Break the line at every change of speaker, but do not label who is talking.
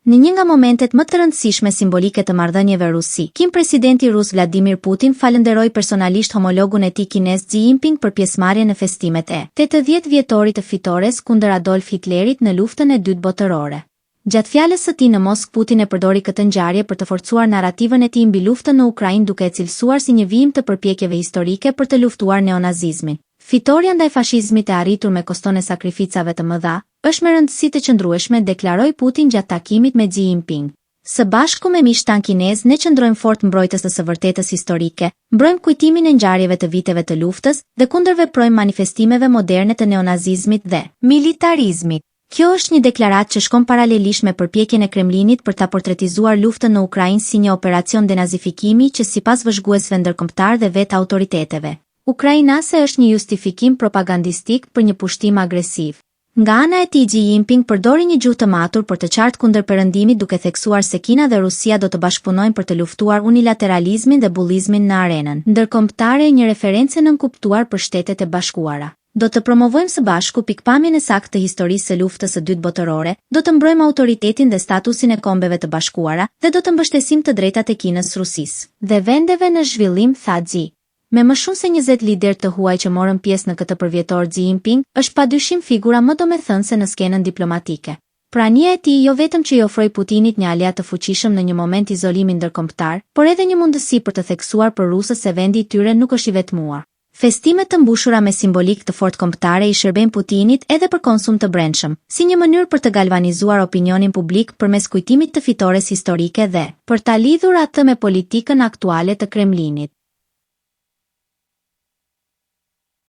Në një nga momentet më të rëndësishme simbolike të marrëdhënieve Rusi, presidenti rus Vladimir Putin falenderoi personalisht homologun e tij kinez Xi Jinping për pjesëmarrjen në festimet e 80 vjetorit të fitores kundër Adolf Hitlerit në luftën e dytë botërore. Gjatë fjalës së tij në Moskë, Putin e përdori këtë ngjarje për të forcuar narrativën e tij mbi luftën në Ukrainë, duke e cilësuar si një vijim të përpjekjeve historike për të luftuar neonazizmin. Fitoria ndaj fashizmit e arritur me koston e sakrificave të mëdha është me rëndësi të qëndrueshme, deklaroi Putin gjatë takimit me Xi Jinping. Së bashku me miqtan kinez, ne qëndrojmë fort mbrojtës të së vërtetës historike, mbrojmë kujtimin e ngjarjeve të viteve të luftës dhe kundërveprojmë manifestimeve moderne të neonazizmit dhe militarizmit. Kjo është një deklaratë që shkon paralelisht me përpjekjen e Kremlinit për ta portretizuar luftën në Ukrainë si një operacion denazifikimi që sipas vëzhguesve ndërkombëtar dhe vetë autoriteteve ukrainase është një justifikim propagandistik për një pushtim agresiv. Nga ana e tij, Xi Jinping përdori një gjuhë të matur për të qartë kundër perëndimit, duke theksuar se Kina dhe Rusia do të bashkëpunojnë për të luftuar unilateralizmin dhe bullizmin në arenën ndërkombëtare, një referencë nënkuptuar për Shtetet e Bashkuara. Do të promovojmë së bashku pikpamjen e saktë të historisë së luftës së dytë botërore, do të mbrojmë autoritetin dhe statusin e Kombeve të Bashkuara dhe do të mbështesim të drejtat e Kinës, Rusisë dhe vendeve në zhvillim, tha Xi. Me më shumë se 20 lider të huaj që morën pjesë në këtë përvjetor, Xi Jinping është padyshim figura më domethënëse në skenën diplomatike. Prania e tij jo vetëm që i ofroi Putinit një aliat të fuqishëm në një moment izolimi ndërkombëtar, por edhe një mundësi për të theksuar për rusët se vendi i tyre nuk është i vetmuar. Festimet të mbushura me simbolik të fortë kombëtare i shërbejnë Putinit edhe për konsum të brendshëm, si një mënyrë për të galvanizuar opinionin publik përmes kujtimit të fitores historike dhe për ta lidhur atë me politikën aktuale të Kremlinit.